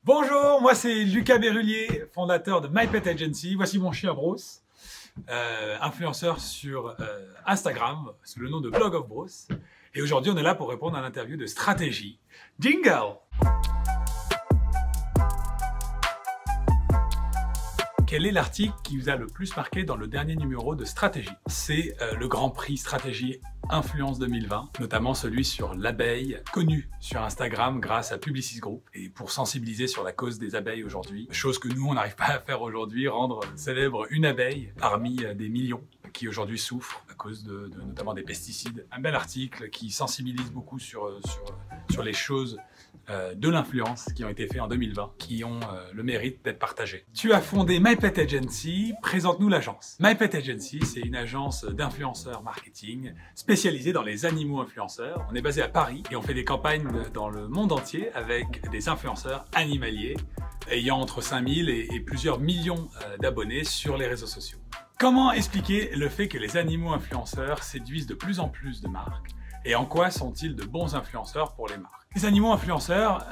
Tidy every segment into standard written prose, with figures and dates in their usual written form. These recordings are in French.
Bonjour, moi c'est Lucas Berrulier, fondateur de My Pet Agency. Voici mon chien Bruce, influenceur sur Instagram sous le nom de Blog of Bruce. Et aujourd'hui, on est là pour répondre à l'interview de Stratégie. Jingle! Quel est l'article qui vous a le plus marqué dans le dernier numéro de Stratégie? C'est le Grand Prix Stratégie Influence 2020, notamment celui sur l'abeille, connu sur Instagram grâce à Publicis Group, et pour sensibiliser sur la cause des abeilles aujourd'hui, chose que nous on n'arrive pas à faire aujourd'hui, rendre célèbre une abeille parmi des millions qui aujourd'hui souffrent à cause de notamment des pesticides. Un bel article qui sensibilise beaucoup sur les choses de l'influence qui ont été faits en 2020, qui ont le mérite d'être partagés. Tu as fondé My Pet Agency, présente-nous l'agence. My Pet Agency, c'est une agence d'influenceurs marketing spécialisée dans les animaux influenceurs. On est basé à Paris et on fait des campagnes dans le monde entier avec des influenceurs animaliers ayant entre 5000 et plusieurs millions d'abonnés sur les réseaux sociaux. Comment expliquer le fait que les animaux influenceurs séduisent de plus en plus de marques? Et en quoi sont-ils de bons influenceurs pour les marques? Les animaux influenceurs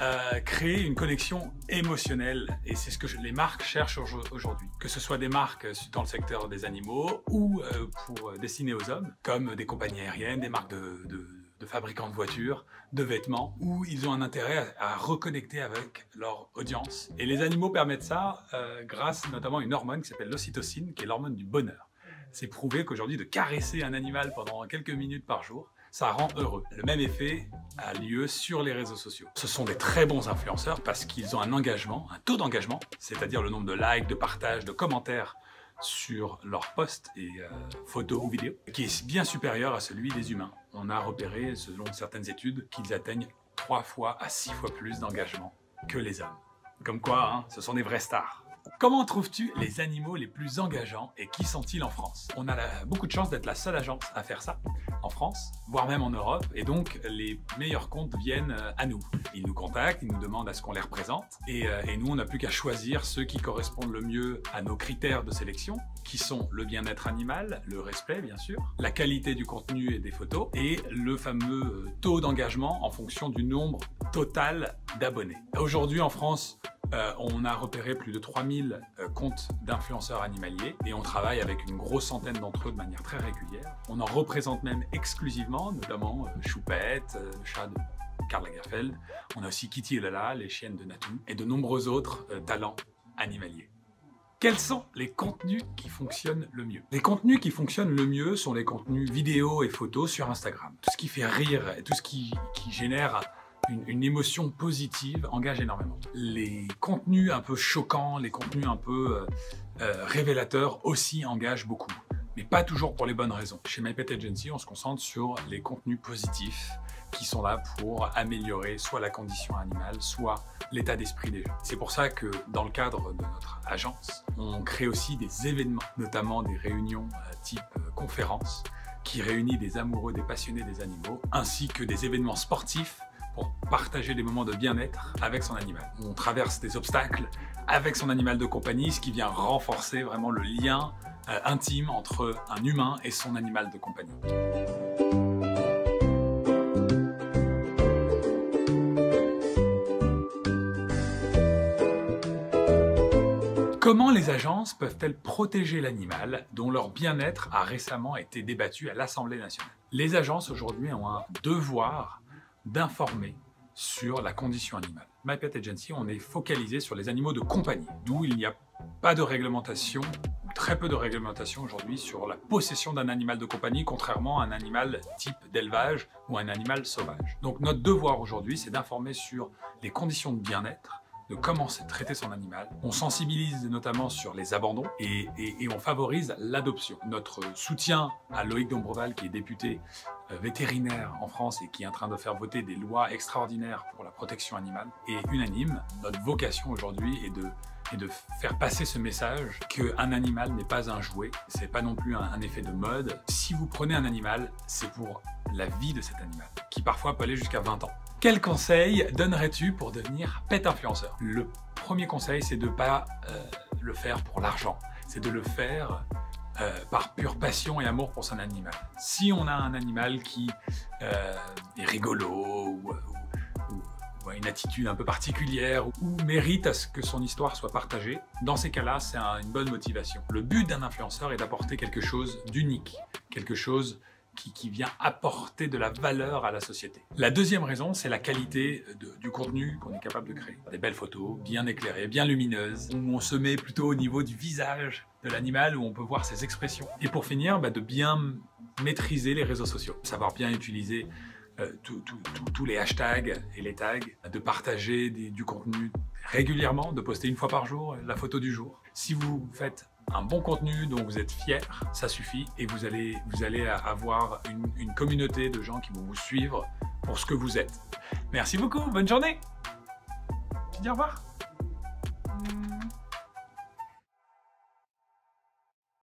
créent une connexion émotionnelle et c'est ce que les marques cherchent aujourd'hui. Que ce soit des marques dans le secteur des animaux ou pour destiner aux hommes, comme des compagnies aériennes, des marques de fabricants de voitures, de vêtements, où ils ont un intérêt à reconnecter avec leur audience. Et les animaux permettent ça grâce notamment à une hormone qui s'appelle l'ocytocine, qui est l'hormone du bonheur. C'est prouvé qu'aujourd'hui, de caresser un animal pendant quelques minutes par jour, ça rend heureux. Le même effet a lieu sur les réseaux sociaux. Ce sont des très bons influenceurs parce qu'ils ont un engagement, un taux d'engagement, c'est-à-dire le nombre de likes, de partages, de commentaires sur leurs posts et photos ou vidéos, qui est bien supérieur à celui des humains. On a repéré, selon certaines études, qu'ils atteignent 3 fois à 6 fois plus d'engagement que les hommes. Comme quoi, hein, ce sont des vrais stars. Comment trouves-tu les animaux les plus engageants et qui sont-ils en France? On a beaucoup de chance d'être la seule agence à faire ça en France, voire même en Europe, et donc les meilleurs comptes viennent à nous. Ils nous contactent, ils nous demandent à ce qu'on les représente, et nous on n'a plus qu'à choisir ceux qui correspondent le mieux à nos critères de sélection, qui sont le bien-être animal, le respect bien sûr, la qualité du contenu et des photos, et le fameux taux d'engagement en fonction du nombre total d'abonnés. Aujourd'hui en France, on a repéré plus de 3000 comptes d'influenceurs animaliers et on travaille avec une grosse centaine d'entre eux de manière très régulière. On en représente même exclusivement, notamment Choupette, le chat de Karl Lagerfeld. On a aussi Kitty et Lala, les chiennes de Natou, et de nombreux autres talents animaliers. Quels sont les contenus qui fonctionnent le mieux? Les contenus qui fonctionnent le mieux sont les contenus vidéo et photos sur Instagram. Tout ce qui fait rire, tout ce qui génère une émotion positive engage énormément. Les contenus un peu choquants, les contenus un peu révélateurs aussi engagent beaucoup, mais pas toujours pour les bonnes raisons. Chez My Pet Agency, on se concentre sur les contenus positifs qui sont là pour améliorer soit la condition animale, soit l'état d'esprit des gens. C'est pour ça que dans le cadre de notre agence, on crée aussi des événements, notamment des réunions type conférence, qui réunit des amoureux, des passionnés des animaux, ainsi que des événements sportifs pour partager des moments de bien-être avec son animal. On traverse des obstacles avec son animal de compagnie, ce qui vient renforcer vraiment le lien intime entre un humain et son animal de compagnie. Comment les agences peuvent-elles protéger l'animal dont leur bien-être a récemment été débattu à l'Assemblée nationale? Les agences aujourd'hui ont un devoir d'informer sur la condition animale. My Pet Agency, on est focalisé sur les animaux de compagnie, d'où il n'y a pas de réglementation, ou très peu de réglementation aujourd'hui sur la possession d'un animal de compagnie, contrairement à un animal type d'élevage ou un animal sauvage. Donc notre devoir aujourd'hui, c'est d'informer sur les conditions de bien-être, de comment traiter son animal. On sensibilise notamment sur les abandons et on favorise l'adoption. Notre soutien à Loïc Dombreval, qui est député vétérinaire en France et qui est en train de faire voter des lois extraordinaires pour la protection animale, est unanime. Notre vocation aujourd'hui est de faire passer ce message qu'un animal n'est pas un jouet, c'est pas non plus un effet de mode. Si vous prenez un animal, c'est pour la vie de cet animal, qui parfois peut aller jusqu'à 20 ans. Quel conseil donnerais-tu pour devenir pet influenceur? Le premier conseil, c'est de ne pas le faire pour l'argent, c'est de le faire par pure passion et amour pour son animal. Si on a un animal qui est rigolo ou une attitude un peu particulière ou mérite à ce que son histoire soit partagée. Dans ces cas-là, c'est une bonne motivation. Le but d'un influenceur est d'apporter quelque chose d'unique, quelque chose qui vient apporter de la valeur à la société. La deuxième raison, c'est la qualité du contenu qu'on est capable de créer. Des belles photos, bien éclairées, bien lumineuses, où on se met plutôt au niveau du visage de l'animal, où on peut voir ses expressions. Et pour finir, de bien maîtriser les réseaux sociaux, savoir bien utiliser tous les hashtags et les tags, de partager du contenu régulièrement, de poster une fois par jour la photo du jour. Si vous faites un bon contenu dont vous êtes fier, ça suffit et vous allez avoir une communauté de gens qui vont vous suivre pour ce que vous êtes. Merci beaucoup, bonne journée. Je dis au revoir.